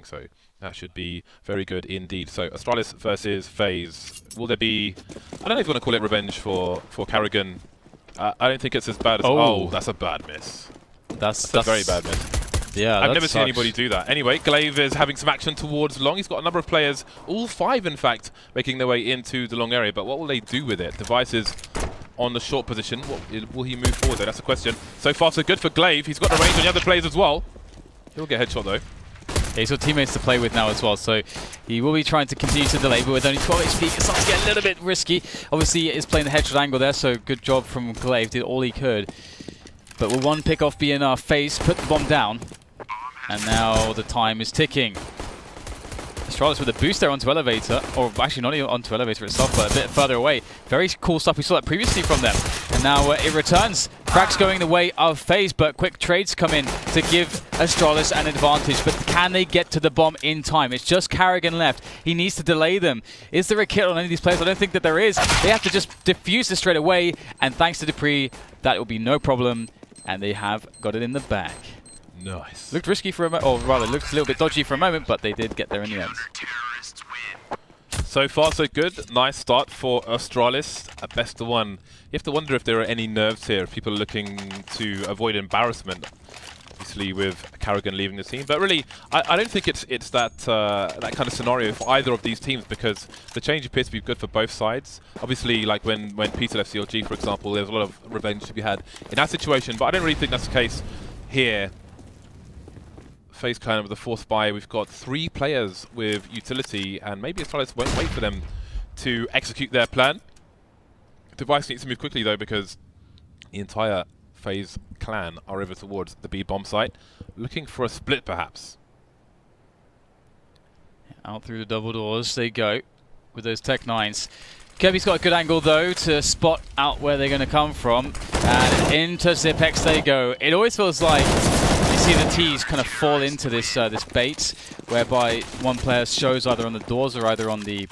something. So that should be very good indeed. So Astralis versus FaZe. Will there be... I don't know if you want to call it revenge for Karrigan. I don't think it's as bad as... Oh, that's a bad miss. That's a very bad miss. Yeah, I've never seen anybody do that. Anyway, Glaive is having some action towards long. He's got a number of players, all 5 in fact, making their way into the long area. But what will they do with it? Device is on the short position. Will he move forward though? That's a question. So far so good for Glaive. He's got the range on the other players as well. He'll get headshot though. Yeah, he's got teammates to play with now as well, so he will be trying to continue to delay, but with only 12 HP, it starts to get a little bit risky. Obviously, he is playing the headshot angle there, so good job from Glaive, did all he could. But will one pick off be enough? FaZe put the bomb down. And now the time is ticking. Astralis with a boost there onto elevator, or actually not even onto elevator itself, but a bit further away. Very cool stuff. We saw that previously from them. And now it returns. Cracks going the way of FaZe, but quick trades come in to give Astralis an advantage. But can they get to the bomb in time? It's just Karrigan left. He needs to delay them. Is there a kill on any of these players? I don't think that there is. They have to just defuse this straight away. And thanks to Dupree, that will be no problem. And they have got it in the bag. Nice. Looked risky for a moment, or rather looked a little bit dodgy for a moment, but they did get there in the end. So far so good. Nice start for Astralis. At best of one. You have to wonder if there are any nerves here, if people are looking to avoid embarrassment. Obviously with Karrigan leaving the team. But really, I don't think it's that that kind of scenario for either of these teams, because the change appears to be good for both sides. Obviously, like when Peter left CLG, for example, there's a lot of revenge to be had in that situation, but I don't really think that's the case here. FaZe Clan with the 4th buy. We've got 3 players with utility, and maybe Astralis won't wait for them to execute their plan. Device needs to move quickly though, because the entire FaZe Clan are over towards the B bomb site, looking for a split perhaps. Out through the double doors they go with those Tech 9s. Kirby's got a good angle though to spot out where they're going to come from, and into Zipex they go. It always feels like you see the T's kind of fall into this this bait, whereby one player shows either on the doors or either on the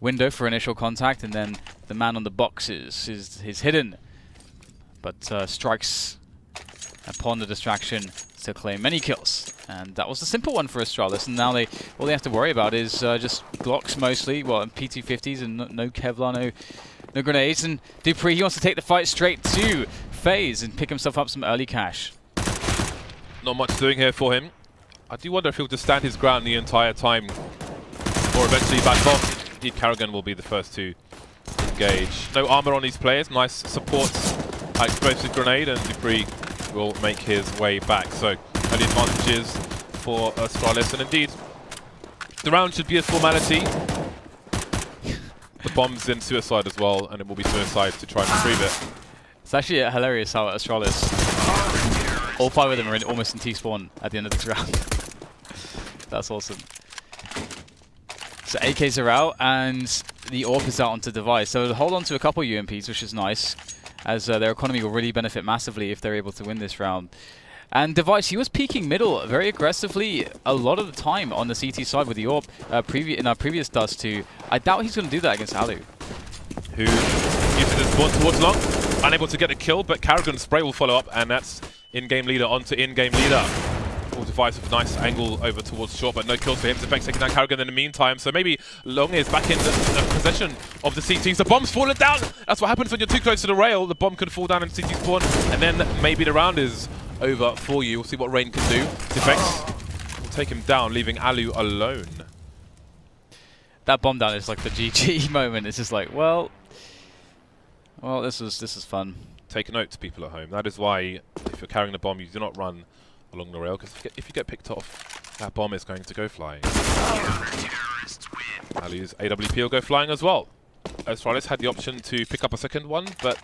window for initial contact, and then the man on the box is hidden, but strikes upon the distraction to claim many kills. And that was the simple one for Astralis, and now all they have to worry about is just Glocks mostly, well, and P250s, and no Kevlar, no grenades. And Dupree, he wants to take the fight straight to FaZe and pick himself up some early cash. Not much doing here for him. I do wonder if he'll just stand his ground the entire time, or eventually back off. Indeed, Karrigan will be the first to engage. No armor on these players. Nice support, explosive grenade, and Dupree will make his way back. So early advantages for Astralis, and indeed the round should be a formality. The bomb's in suicide as well, and it will be suicide to try and retrieve it. It's actually hilarious how Astralis, all 5 of them are almost in T-spawn at the end of this round. That's awesome. So AKs are out, and the AWP is out onto Device. So they'll hold on to a couple UMPs, which is nice, as their economy will really benefit massively if they're able to win this round. And Device, he was peeking middle very aggressively a lot of the time on the CT side with the AWP in our previous dust too. I doubt he's going to do that against Alu, who uses the spawn towards long, unable to get a kill, but Karrigan's spray will follow up, and that's in-game leader onto in-game leader. Device with a nice angle over towards short, but no kills for him. Zipek's taking down Karrigan in the meantime, so maybe Long is back in the possession of the CTs. The bomb's fallen down! That's what happens when you're too close to the rail. The bomb can fall down in CT spawn, and then maybe the round is over for you. We'll see what Rain can do. Zipek will take him down, leaving Alu alone. That bomb down is like the GG moment. It's just like, well, this is fun. Take note, people at home. That is why, if you're carrying the bomb, you do not run along the rail, because if you get picked off, that bomb is going to go flying. Alu's AWP will go flying as well. Astralis had the option to pick up a second one, but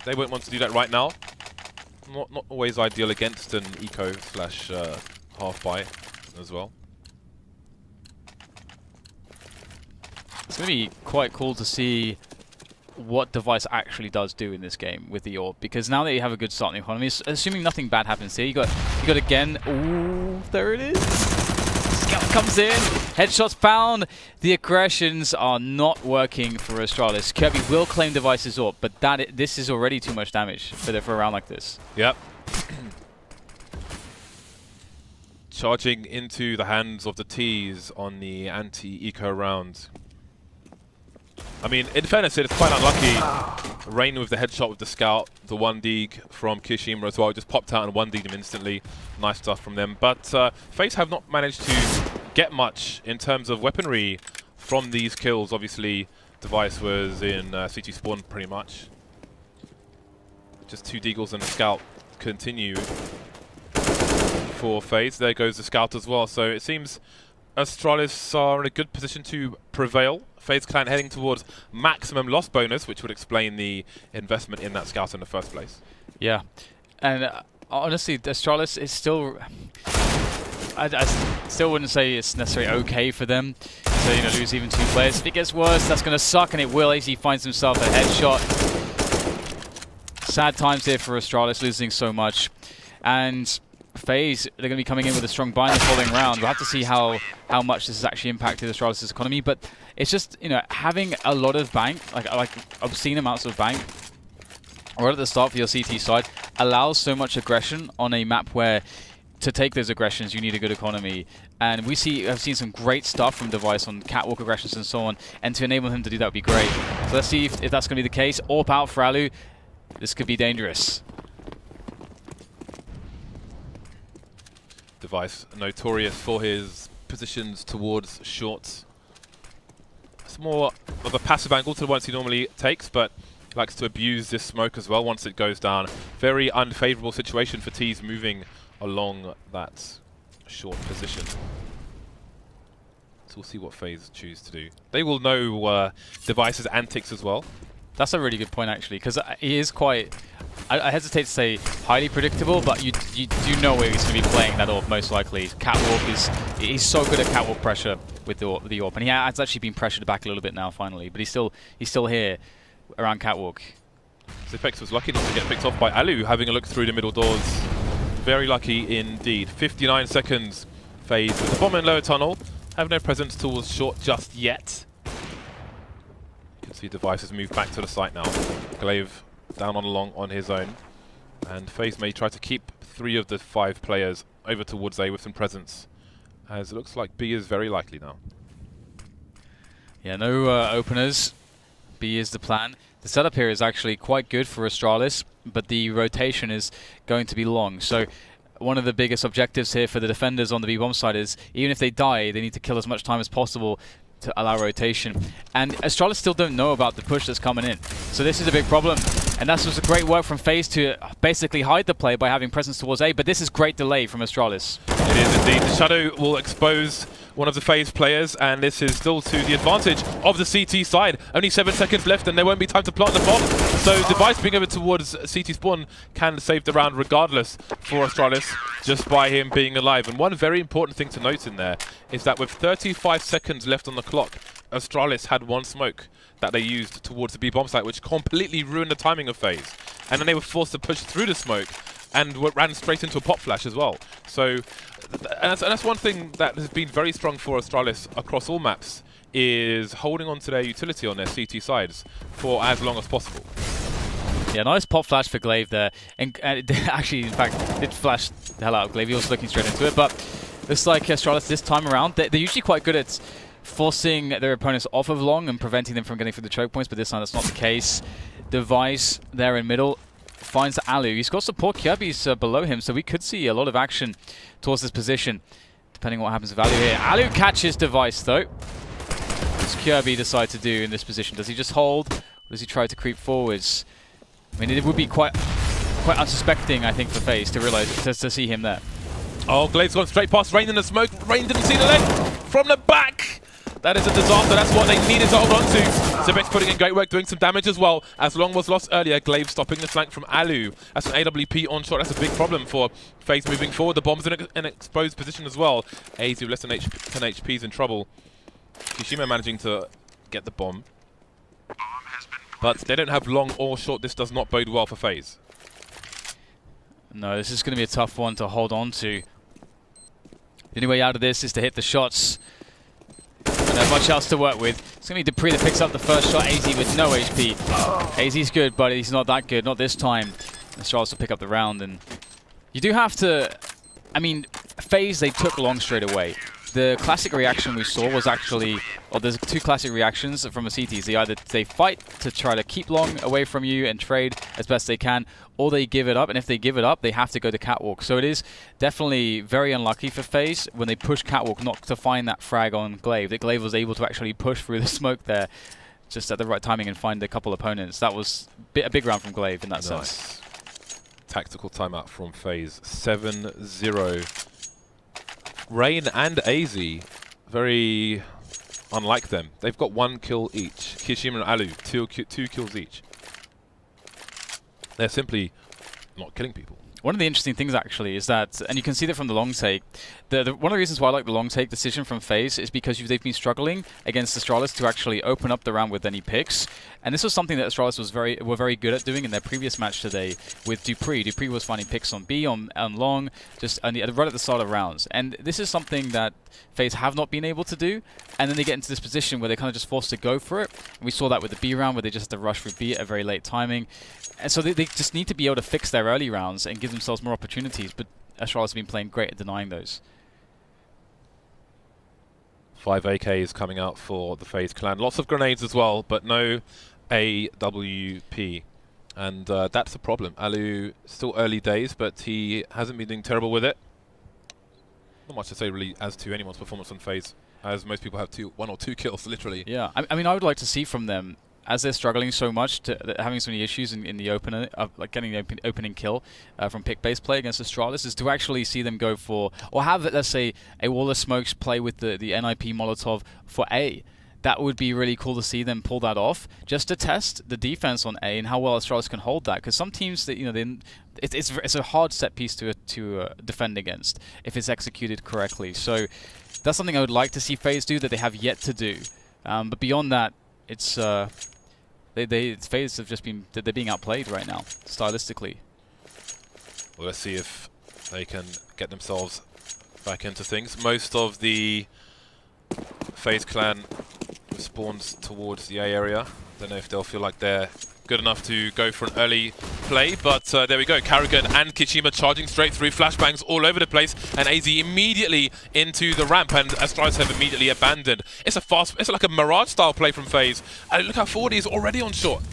they won't want to do that right now. Not always ideal against an eco slash half buy as well. It's going to be quite cool to see what Device actually does do in this game with the AWP, because now that you have a good starting economy, assuming nothing bad happens here, you got again. Ooh, there it is. Scout comes in, headshots found. The aggressions are not working for Astralis. Kirby will claim Device's AWP, but this is already too much damage for a round like this. Yep. Charging into the hands of the T's on the anti-eco round. I mean, in fairness, it's quite unlucky. Rain with the headshot with the scout, the 1D from Kishima as well, just popped out and 1D'd him instantly. Nice stuff from them. But FaZe have not managed to get much in terms of weaponry from these kills. Obviously, Device was in CT spawn pretty much. Just 2 deagles and a scout continue for FaZe. There goes the scout as well. So it seems Astralis are in a good position to prevail. FaZe clan heading towards maximum loss bonus, which would explain the investment in that scout in the first place. Yeah, and honestly, Astralis is still... I still wouldn't say it's necessarily okay for them to lose even 2 players. If it gets worse, that's going to suck, and it will as he finds himself a headshot. Sad times here for Astralis, losing so much. And FaZe, they're going to be coming in with a strong buy in the following round. We'll have to see how much this has actually impacted Astralis' economy, but it's just, having a lot of bank, like obscene amounts of bank, right at the start for your CT side, allows so much aggression on a map where to take those aggressions, you need a good economy. And I've seen some great stuff from Device on catwalk aggressions and so on, and to enable him to do that would be great. So let's see if that's going to be the case. AWP out for Alu. This could be dangerous. Device notorious for his positions towards short. It's more of a passive angle to the ones he normally takes, but he likes to abuse this smoke as well once it goes down. Very unfavorable situation for T's moving along that short position. So we'll see what FaZe choose to do. They will know Device's antics as well. That's a really good point, actually, because he is quite... I hesitate to say highly predictable, but you do know where he's going to be playing that AWP most likely. Catwalk is... He's so good at catwalk pressure with the AWP, and he has actually been pressured back a little bit now, finally, but he's still here around catwalk. Zipex was lucky not to get picked off by Alu, having a look through the middle doors. Very lucky indeed. 59 seconds. FaZe with the bomb in lower tunnel. Have no presence towards short just yet. You can see Device has moved back to the site now. Glaive down on long on his own. And FaZe may try to keep 3 of the 5 players over towards A with some presence. As it looks like B is very likely now. Yeah, no openers. B is the plan. The setup here is actually quite good for Astralis, but the rotation is going to be long. So one of the biggest objectives here for the defenders on the B-bomb side is, even if they die, they need to kill as much time as possible to allow rotation. And Astralis still don't know about the push that's coming in. So this is a big problem. And that's just a great work from FaZe to basically hide the play by having presence towards A, but this is great delay from Astralis. It is indeed. The Shadow will expose one of the FaZe players, and this is still to the advantage of the CT side. Only 7 seconds left, and there won't be time to plant the bomb. So Device being over towards CT spawn can save the round regardless for Astralis, just by him being alive. And one very important thing to note in there is that with 35 seconds left on the clock, Astralis had 1 smoke that they used towards the B-bomb site, which completely ruined the timing of FaZe. And then they were forced to push through the smoke and ran straight into a pop flash as well. So, and that's one thing that has been very strong for Astralis across all maps, is holding on to their utility on their CT sides for as long as possible. Yeah, nice pop flash for Glaive there. And it actually, in fact, did flash the hell out of Glaive. He was looking straight into it, but looks like Astralis this time around, they're usually quite good at forcing their opponents off of long and preventing them from getting through the choke points, but this time that's not the case. Device there in middle finds Alu. He's got support. Kirby's below him, so we could see a lot of action towards this position, depending on what happens with Alu here. Alu catches Device, though. What does Kirby decide to do in this position? Does he just hold, or does he try to creep forwards? I mean, it would be quite unsuspecting, I think, for FaZe to realize to see him there. Oh, Glaive's gone straight past Rain in the smoke. Rain didn't see the leg from the back. That is a disaster. That's what they needed to hold on to. Zebex putting in great work, doing some damage as well. As long was lost earlier, Glaive stopping the flank from Alu. That's an AWP on shot. That's a big problem for FaZe moving forward. The bomb's in an exposed position as well. AZ with less than 10 HP is in trouble. Kishima managing to get the bomb. But they don't have long or short. This does not bode well for FaZe. No, this is going to be a tough one to hold on to. The only way out of this is to hit the shots. Don't have much else to work with. It's going to be Dupree that picks up the first shot. AZ with no HP. AZ's good, but he's not that good. Not this time. Astralis will pick up the round. And you do have to... I mean, FaZe, they took long straight away. The classic reaction we saw was actually, or there's two classic reactions from the CTs. They fight to try to keep long away from you and trade as best they can, or they give it up, and if they give it up, they have to go to Catwalk. So it is definitely very unlucky for FaZe when they push Catwalk not to find that frag on Glaive. That Glaive was able to actually push through the smoke there just at the right timing and find a couple opponents. That was a big round from Glaive in that sense. Tactical timeout from FaZe. 7-0. Rain and AZ, very unlike them. They've got 1 kill each. Kishima and Alu, two kills each. They're simply not killing people. One of the interesting things actually is that, and you can see that from the long take, one of the reasons why I like the long take decision from FaZe is because they've been struggling against Astralis to actually open up the round with any picks. And this was something that Astralis were very good at doing in their previous match today with Dupree. Dupree was finding picks on B, on long, just right at the start of rounds. And this is something that FaZe have not been able to do. And then they get into this position where they're kind of just forced to go for it. And we saw that with the B round where they just had to rush through B at a very late timing. And so they just need to be able to fix their early rounds and give themselves more opportunities. But Astralis have been playing great at denying those. 5 AKs coming out for the FaZe clan. Lots of grenades as well, but no AWP. And that's the problem. Alu, still early days, but he hasn't been doing terrible with it. Not much to say really as to anyone's performance on FaZe, as most people have 1 or 2 kills, literally. Yeah, I mean, I would like to see from them, as they're struggling so much, having so many issues in the opener, like getting the opening kill from pick-based play against Astralis, is to actually see them go for, or have, let's say, a wall of smokes play with the NIP Molotov for A. That would be really cool to see them pull that off, just to test the defense on A and how well Astralis can hold that. Because some teams, that it's a hard set piece to defend against if it's executed correctly. So that's something I would like to see FaZe do that they have yet to do. But beyond that, it's FaZe have just been, they're being outplayed right now, stylistically. Well, let's see if they can get themselves back into things. Most of the FaZe clan spawns towards the A area. Don't know if they'll feel like they're good enough to go for an early play, but there we go. Karrigan and Kishima charging straight through, flashbangs all over the place, and AZ immediately into the ramp, and Astralis have immediately abandoned. It's like a Mirage style play from FaZe. And look how forward he is already on short.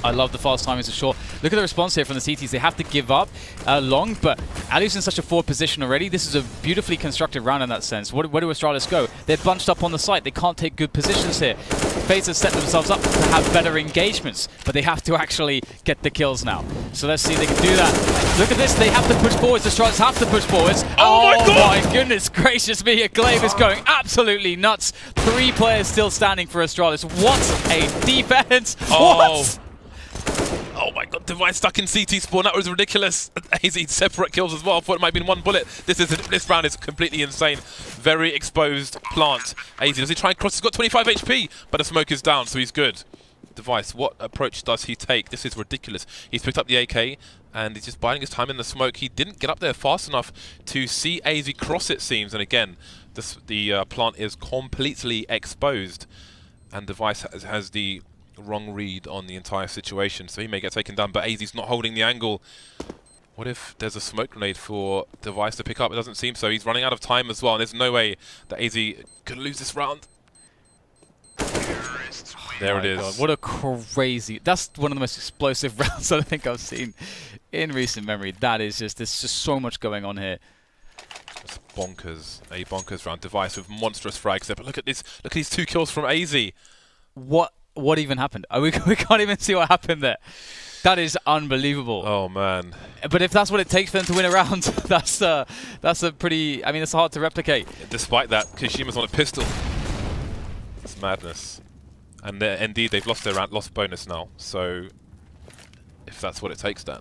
I love the fast timings of short. Look at the response here from the CTs. They have to give up long, but Alu's in such a forward position already. This is a beautifully constructed round in that sense. Where do Astralis go? They're bunched up on the site. They can't take good positions here. FaZe have set themselves up to have better engagements, but they have to actually get the kills now. So let's see if they can do that. Look at this. They have to push forwards. Astralis have to push forwards. Oh my God! My goodness gracious me. Glaive is going absolutely nuts. 3 players still standing for Astralis. What a defense. What? Oh my God, Device stuck in CT spawn, that was ridiculous. AZ separate kills as well, I thought it might have been 1 bullet. This round is completely insane. Very exposed plant. AZ, does he try and cross? He's got 25 HP, but the smoke is down, so he's good. Device, what approach does he take? This is ridiculous. He's picked up the AK, and he's just biding his time in the smoke. He didn't get up there fast enough to see AZ cross, it seems. And again, the plant is completely exposed, and Device has the wrong read on the entire situation, so he may get taken down, but AZ's not holding the angle. What if there's a smoke grenade for Device to pick up? It doesn't seem so. He's running out of time as well, and there's no way that AZ could lose this round. There it is. God, what a crazy... That's one of the most explosive rounds I think I've seen in recent memory. That is just... There's just so much going on here. It's bonkers. A bonkers round. Device with monstrous frags there, but look at this. Look at these 2 kills from AZ. What even happened? We can't even see what happened there. That is unbelievable. Oh man! But if that's what it takes for them to win a round, that's a pretty. I mean, it's hard to replicate. Despite that, Kishima's on a pistol. It's madness. And indeed, they've lost their round, lost bonus now. So, if that's what it takes, Dan.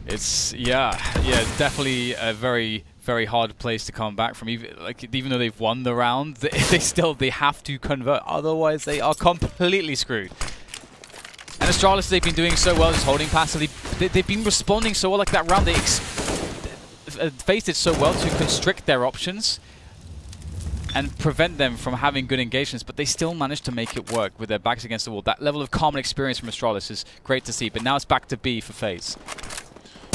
It's definitely a very hard place to come back from. Even though they've won the round, they have to convert, otherwise they are completely screwed. And Astralis, they've been doing so well, just holding passively. They've been responding so well. Like that round, they FaZe did so well to constrict their options and prevent them from having good engagements, but they still managed to make it work with their backs against the wall. That level of calm and experience from Astralis is great to see, but now it's back to B for FaZe.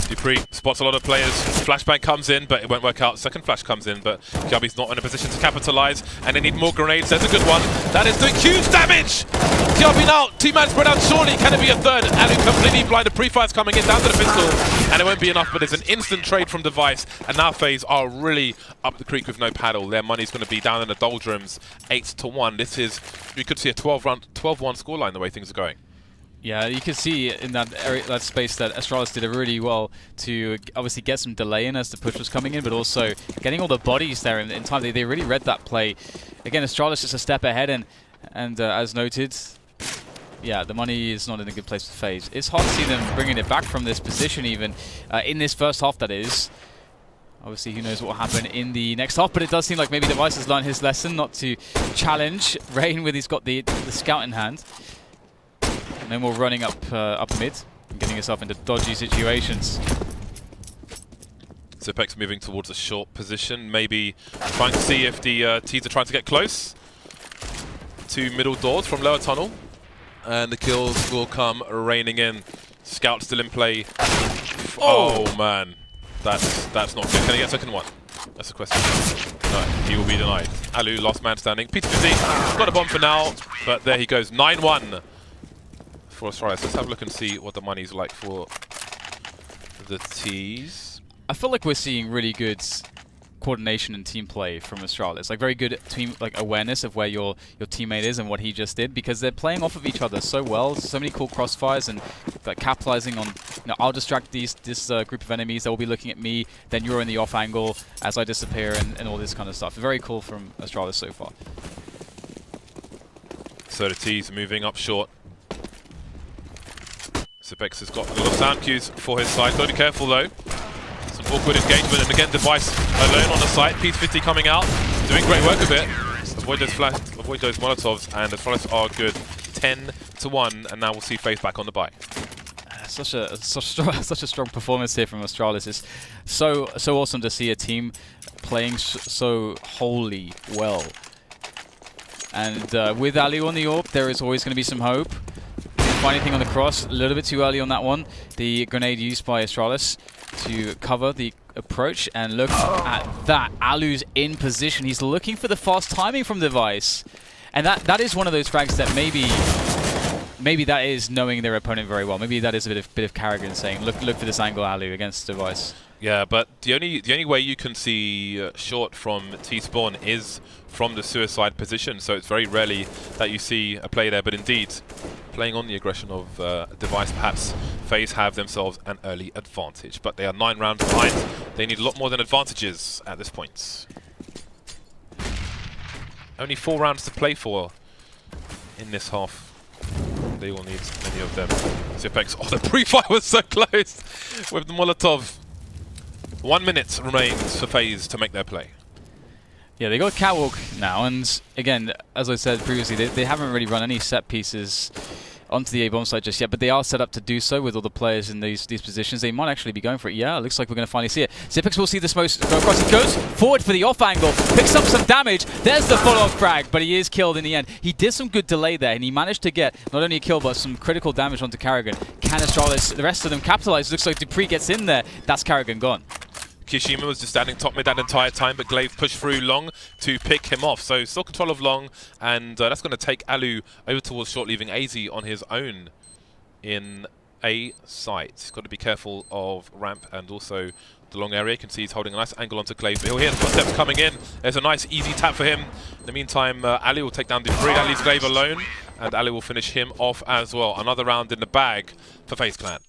Dupree spots a lot of players. Flashbang comes in, but it won't work out. Second flash comes in, but Kiabi's not in a position to capitalize, and they need more grenades. There's a good one. That is doing huge damage! Kiabi now, two-man spread out surely. Can it be a third? Alu completely blind. The pre-fire's coming in, down to the pistol, and it won't be enough, but it's an instant trade from Device, and now FaZe are really up the creek with no paddle. Their money's going to be down in the doldrums, 8-1. This is, we could see a 12-1 scoreline the way things are going. Yeah, you can see in that area, that space, that Astralis did it really well to obviously get some delay in as the push was coming in, but also getting all the bodies there in time. They really read that play. Again, Astralis just a step ahead, and as noted, yeah, the money is not in a good place for FaZe. It's hard to see them bringing it back from this position even, in this first half that is. Obviously, who knows what will happen in the next half, but it does seem like maybe Device has learned his lesson not to challenge Rain with he's got the scout in hand. No more running up mid and getting yourself into dodgy situations. Zipex moving towards a short position, maybe trying to see if the T's are trying to get close to middle doors from lower tunnel. And the kills will come raining in. Scout still in play. Oh man, that's not good. Can he get second one? That's the question. No, he will be denied. Alu, last man standing. P250 got a bomb for now, but there he goes. 9-1. For Astralis. Let's have a look and see what the money's like for the T's. I feel like we're seeing really good coordination and team play from Astralis. Like very good team awareness of where your teammate is and what he just did, because they're playing off of each other so well. So many cool crossfires and like capitalizing on, I'll distract this group of enemies. They will be looking at me. Then you're in the off angle as I disappear and all this kind of stuff. Very cool from Astralis so far. So the T's moving up short. Zipex has got a lot of sound cues for his side. Got to be careful though. Some awkward engagement, and again Device alone on the site. P50 coming out, doing great work of it. Avoid those Molotovs, and the Astralis are good. 10-1, and now we'll see FaZe back on the bye. Such a strong performance here from Astralis. It's so awesome to see a team playing so wholly well. And with Alu on the AWP, there is always going to be some hope. Find anything on the cross, a little bit too early on that one. The grenade used by Astralis to cover the approach, and look at that. Alu's in position. He's looking for the fast timing from Device, and that is one of those frags that maybe that is knowing their opponent very well. Maybe that is a bit of Carrigan saying, look for this angle, Alu, against Device. Yeah, but the only way you can see short from T-spawn is from the suicide position, so it's very rarely that you see a play there, but indeed, playing on the aggression of Device, perhaps FaZe have themselves an early advantage, but they are 9 rounds behind. They need a lot more than advantages at this point. Only 4 rounds to play for in this half. They will need many of them. Zipex, oh, the pre-fire was so close with the Molotov. 1 minute remains for FaZe to make their play. Yeah, they got Catwalk now, and again, as I said previously, they haven't really run any set pieces onto the A-bomb site just yet, but they are set up to do so with all the players in these positions. They might actually be going for it. Yeah, it looks like we're going to finally see it. Zipex will see the smoke go across. He goes forward for the off angle, picks up some damage. There's the follow-up frag, but he is killed in the end. He did some good delay there, and he managed to get not only a kill, but some critical damage onto Carrigan. Can Astralis, the rest of them, capitalize? Looks like Dupree gets in there. That's Carrigan gone. Kishima was just standing top mid that entire time, but Glaive pushed through Long to pick him off. So still control of Long, and that's going to take Alu over towards short, leaving AZ on his own in A site. He's got to be careful of ramp and also the long area. You can see he's holding a nice angle onto Glaive, but he'll hear the footsteps coming in. There's a nice easy tap for him. In the meantime, Alu will take down Dupree. That leaves Glaive alone, and Alu will finish him off as well. Another round in the bag for FaZe Clan.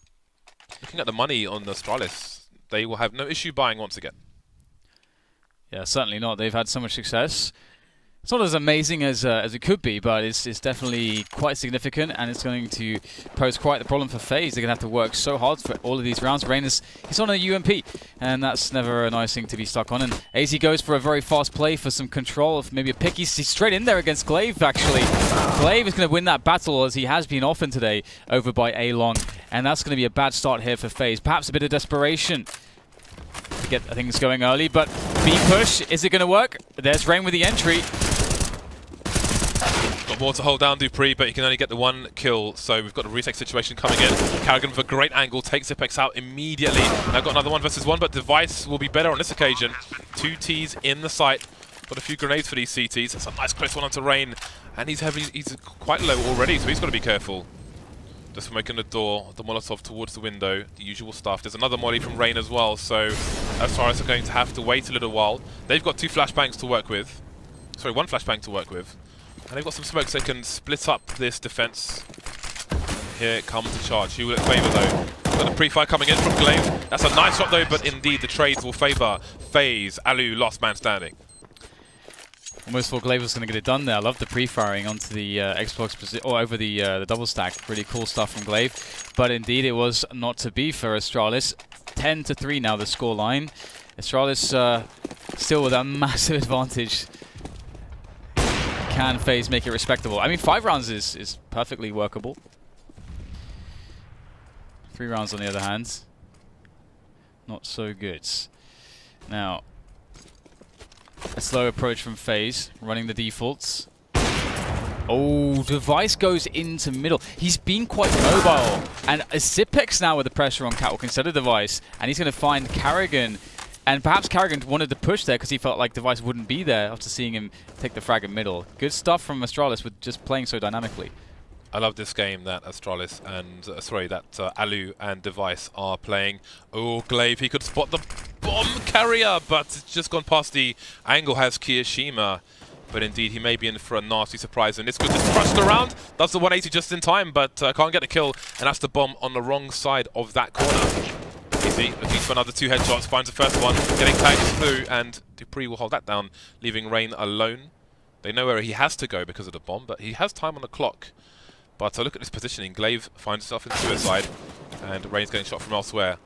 Looking at the money on the Astralis, they will have no issue buying once again. Yeah, certainly not. They've had so much success. It's not as amazing as it could be, but it's definitely quite significant, and it's going to pose quite the problem for FaZe. They're going to have to work so hard for all of these rounds. Rain is on a UMP, and that's never a nice thing to be stuck on. And AZ goes for a very fast play for some control of maybe a pick. He's straight in there against Glaive, actually. Glaive is going to win that battle, as he has been often today, over by A-Long. And that's going to be a bad start here for FaZe. Perhaps a bit of desperation to get things going early, but B push, is it going to work? There's Rain with the entry. Got more to hold down Dupree, but he can only get the one kill, so we've got a retake situation coming in. Carrigan with a great angle, takes Zipex out immediately. Now got another 1 versus 1, but Device will be better on this occasion. 2 Ts in the site. Got a few grenades for these CTs. That's a nice close one onto Rain, and he's quite low already, so he's got to be careful. Just making the door, the Molotov towards the window, the usual stuff. There's another molly from Rain as well, so Astralis are going to have to wait a little while. They've got 2 flashbangs to work with. Sorry, 1 flashbang to work with. And they've got some smokes that can split up this defense. Here comes the charge. Who will it favour though? Got a pre-fire coming in from Glaive. That's a nice shot though, but indeed the trades will favour FaZe. Alu, last man standing. Almost thought Glaive was going to get it done there. I love the pre-firing onto the Xbox or over the double stack. Really cool stuff from Glaive. But indeed it was not to be for Astralis. 10-3 now the score line. Astralis still with a massive advantage. Can FaZe make it respectable? I mean, 5 rounds is perfectly workable. 3 rounds on the other hand, not so good. Now, a slow approach from FaZe, running the defaults. Oh, Device goes into middle. He's been quite mobile. And Zipex now with the pressure on Catwalk instead of Device. And he's going to find Carrigan. And perhaps Carrigan wanted to push there because he felt like Device wouldn't be there after seeing him take the frag in middle. Good stuff from Astralis with just playing so dynamically. I love this game that Astralis and, Alu and Device are playing. Oh, Glaive, he could spot the bomb carrier, but it's just gone past the angle, has Kiyashima. But indeed, he may be in for a nasty surprise, and this could just thrust around. Does the 180 just in time, but can't get the kill, and that's the bomb on the wrong side of that corner. Easy, looking for another 2 headshots, finds the first one, getting tagged through, and Dupree will hold that down, leaving Rain alone. They know where he has to go because of the bomb, but he has time on the clock. But look at this positioning. Glaive finds himself in suicide, and Rain's getting shot from elsewhere.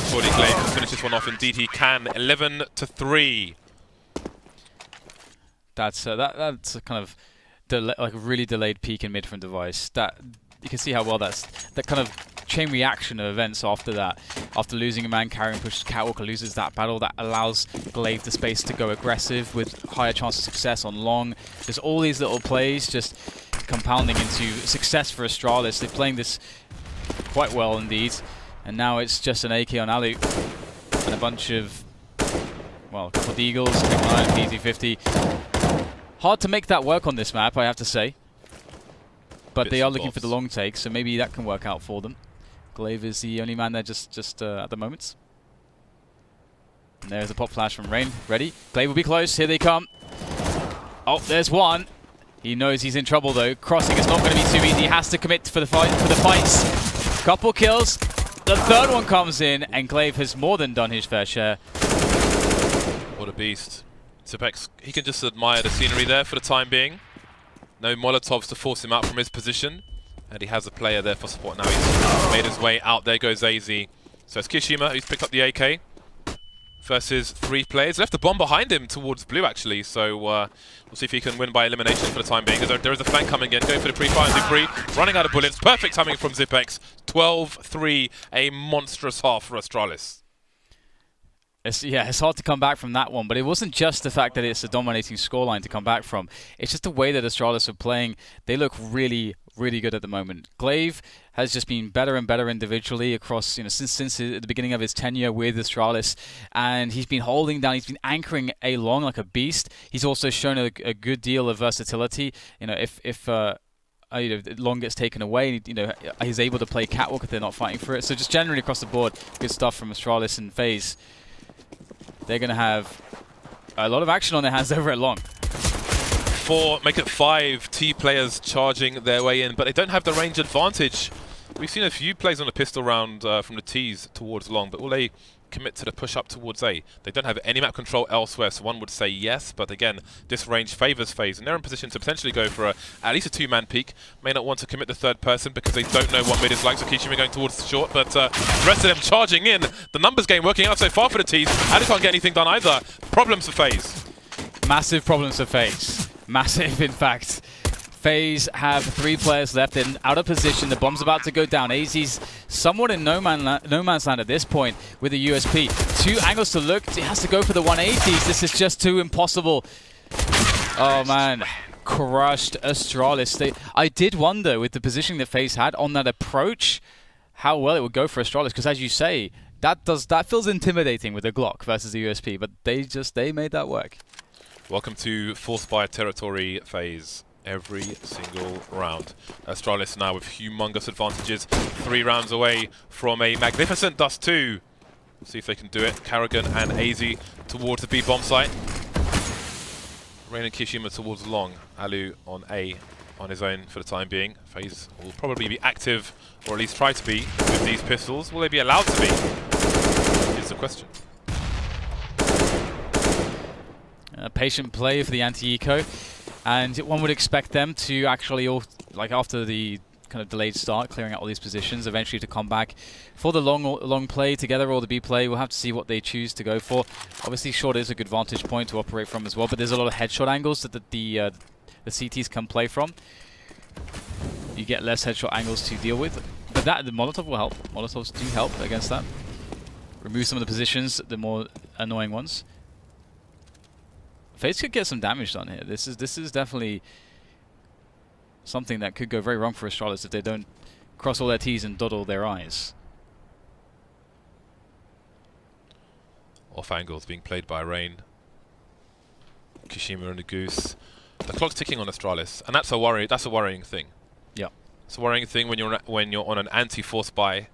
Surely Glaive can finish this one off. Indeed he can. 11-3. That's a kind of like a really delayed peak in mid from Device. That you can see how well that kind of chain reaction of events after that. After losing a man, Carrion pushes Catwalk, loses that battle. That allows Glaive the space to go aggressive with higher chance of success on long. There's all these little plays just compounding into success for Astralis. They're playing this quite well indeed. And now it's just an AK on Alu and a bunch of, well, a couple of Deagles, PZ50. Hard to make that work on this map, I have to say. But they are looking for the long take, so maybe that can work out for them. Glaive is the only man there just at the moment. And there's a pop flash from Rain. Ready? Glaive will be close. Here they come. Oh, there's one. He knows he's in trouble though. Crossing is not going to be too easy. He has to commit for the fights. Couple kills. The third one comes in, and Glaive has more than done his fair share. What a beast. Zipex, he can just admire the scenery there for the time being. No Molotovs to force him out from his position. And he has a player there for support now. He's made his way out. There goes AZ. So it's Kishima who's picked up the AK. Versus 3 players. Left the bomb behind him towards blue, actually. So we'll see if he can win by elimination for the time being. There is a flank coming in. Going for the pre-fire. Dupree running out of bullets. Perfect timing from Zipex. 12-3. A monstrous half for Astralis. It's hard to come back from that one, but it wasn't just the fact that it's a dominating scoreline to come back from. It's just the way that Astralis are playing. They look really, really good at the moment. Glaive has just been better and better individually across, since the beginning of his tenure with Astralis, and he's been holding down. He's been anchoring A long like a beast. He's also shown a good deal of versatility. If long gets taken away, he's able to play Catwalk if they're not fighting for it. So just generally across the board, good stuff from Astralis and FaZe. They're going to have a lot of action on their hands over at long. 4, make it 5 T players charging their way in, but they don't have the range advantage. We've seen a few plays on the pistol round from the T's towards long, but will they commit to the push up towards A? They don't have any map control elsewhere, so one would say yes, but again, this range favours FaZe, and they're in position to potentially go for at least a 2-man peek. May not want to commit the third person because they don't know what mid is like, so Kishima going towards the short, but the rest of them charging in. The numbers game working out so far for the T's, and they can't get anything done either. Problems for FaZe. Massive problems for FaZe. Massive, in fact. FaZe have 3 players left. They're out of position. The bomb's about to go down. AZ's somewhat in no man's land at this point with the USP. 2 angles to look. He has to go for the 180s. This is just too impossible. Oh man, crushed Astralis. I did wonder with the positioning that FaZe had on that approach, how well it would go for Astralis. Because as you say, that feels intimidating with a Glock versus the USP. But they made that work. Welcome to Force Fire territory, FaZe. Every single round. Astralis now with humongous advantages. 3 rounds away from a magnificent Dust 2. See if they can do it. Karrigan and AZ towards the B bomb site. Rain and Kishima towards long. Alu on A on his own for the time being. FaZe will probably be active, or at least try to be, with these pistols. Will they be allowed to be? Is the question. Patient play for the anti-eco. And one would expect them to actually, like after the kind of delayed start, clearing out all these positions, eventually to come back for the long play together or the B play. We'll have to see what they choose to go for. Obviously, short is a good vantage point to operate from as well, but there's a lot of headshot angles that the CTs can play from. You get less headshot angles to deal with, but the Molotov will help. Molotovs do help against that. Remove some of the positions, the more annoying ones. FaZe could get some damage done here. This is definitely something that could go very wrong for Astralis if they don't cross all their T's and dot all their I's. Off angles being played by Rain. Kishima and the Goose. The clock's ticking on Astralis, and that's a worrying thing. Yeah. It's a worrying thing when you're on an anti-force buy.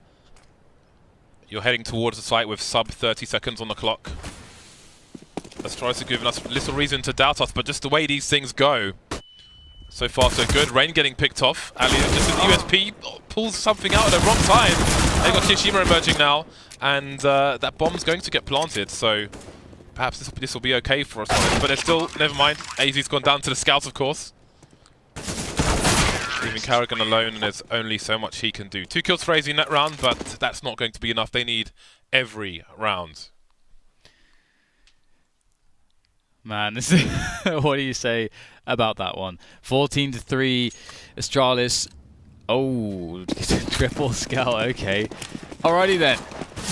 You're heading towards the site with sub 30 seconds on the clock. Astralis have given us little reason to doubt us, but just the way these things go. So far, so good. Rain getting picked off. Ali just with USP pulls something out at the wrong time. They've got Kishima emerging now, and that bomb's going to get planted, so perhaps this will be okay for us. But it's still, never mind. AZ's gone down to the scouts, of course. Leaving Karrigan alone, and there's only so much he can do. 2 kills for AZ in that round, but that's not going to be enough. They need every round. Man, this is what do you say about that one? 14-3, Astralis. Oh, triple scout. Okay, alrighty then.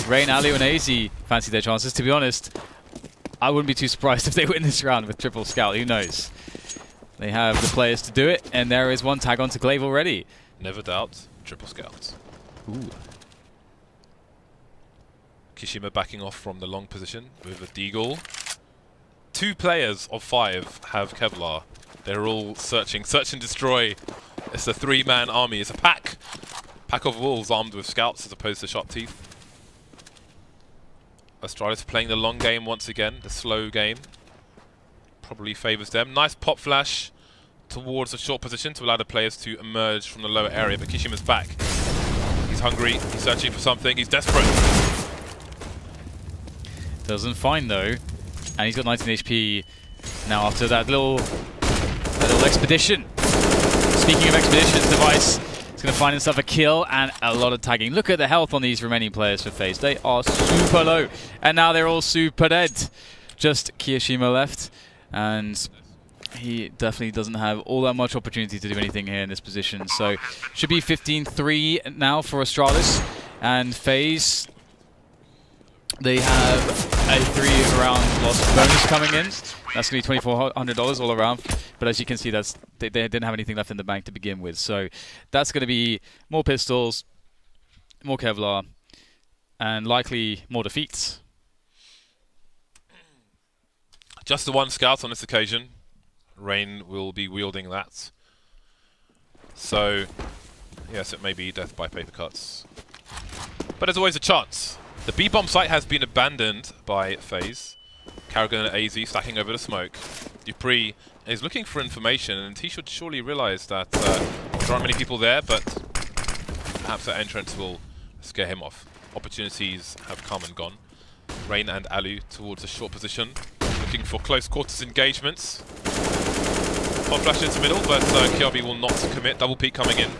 Rain, Alu, and AZ fancy their chances. To be honest, I wouldn't be too surprised if they win this round with triple scout. Who knows? They have the players to do it, and there is one tag onto Glaive already. Never doubt, triple scout. Ooh. Kishima backing off from the long position with a deagle. 2 players of 5 have Kevlar. They're all searching. Search and destroy. It's a 3-man army. It's a pack. Pack of wolves armed with scouts as opposed to sharp teeth. Astralis playing the long game once again. The slow game. Probably favours them. Nice pop flash towards the short position to allow the players to emerge from the lower area. But Kishima's back. He's hungry. He's searching for something. He's desperate. Doesn't find though. And he's got 19 HP now after that little expedition. Speaking of expeditions, Device is going to find himself a kill and a lot of tagging. Look at the health on these remaining players for FaZe. They are super low. And now they're all super dead. Just Kishima left. And he definitely doesn't have all that much opportunity to do anything here in this position. So should be 15-3 now for Astralis. And FaZe, they have a 3-round loss bonus coming in. That's going to be $2,400 all around. But as you can see, they didn't have anything left in the bank to begin with. So that's going to be more pistols, more Kevlar, and likely more defeats. Just the 1 scout on this occasion. Rain will be wielding that. So, yes, it may be death by paper cuts. But there's always a chance. The B-bomb site has been abandoned by FaZe. Karrigan and AZ stacking over the smoke. Dupree is looking for information, and he should surely realize that there aren't many people there, but perhaps that entrance will scare him off. Opportunities have come and gone. Rain and Alu towards a short position, looking for close quarters engagements. Hot flash into middle, but Kiabi will not commit. Double peek coming in,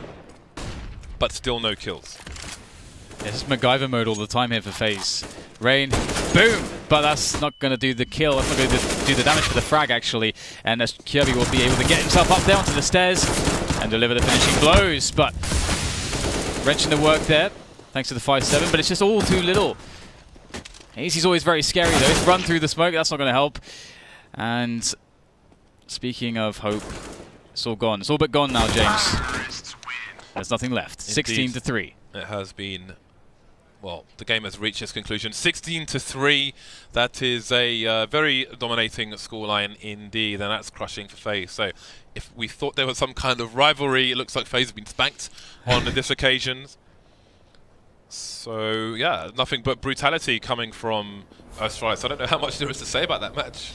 but still no kills. Yeah, this is MacGyver mode all the time here for FaZe. Rain, boom! But that's not going to do the kill. That's not going to do the damage for the frag, actually. And as Kirby will be able to get himself up there onto the stairs and deliver the finishing blows. But wrenching the work there, thanks to the 5-7. But it's just all too little. AZ's always very scary, though. He's run through the smoke. That's not going to help. And speaking of hope, it's all gone. It's all but gone now, James. There's nothing left. 16-3. It has been. Well, the game has reached its conclusion. 16-3. That is a very dominating scoreline indeed, and that's crushing for FaZe. So, if we thought there was some kind of rivalry, it looks like FaZe have been spanked on this occasion. So, yeah, nothing but brutality coming from Astralis. I don't know how much there is to say about that match.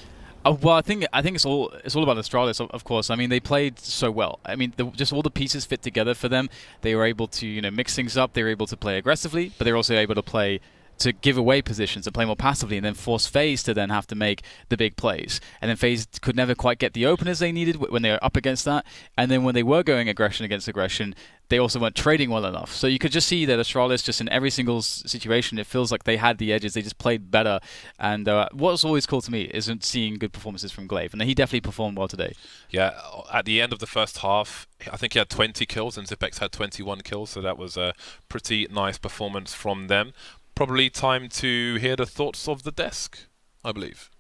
Well, I think it's all about Astralis, of course. I mean, they played so well. I mean, just all the pieces fit together for them. They were able to, mix things up. They were able to play aggressively, but they're also able to give away positions and play more passively, and then force FaZe to then have to make the big plays. And then FaZe could never quite get the openers they needed when they were up against that. And then when they were going aggression against aggression, they also weren't trading well enough. So you could just see that Astralis, just in every single situation, it feels like they had the edges. They just played better. And what's always cool to me is seeing good performances from Glaive. And he definitely performed well today. Yeah, at the end of the first half, I think he had 20 kills and Zipex had 21 kills. So that was a pretty nice performance from them. Probably time to hear the thoughts of the desk, I believe.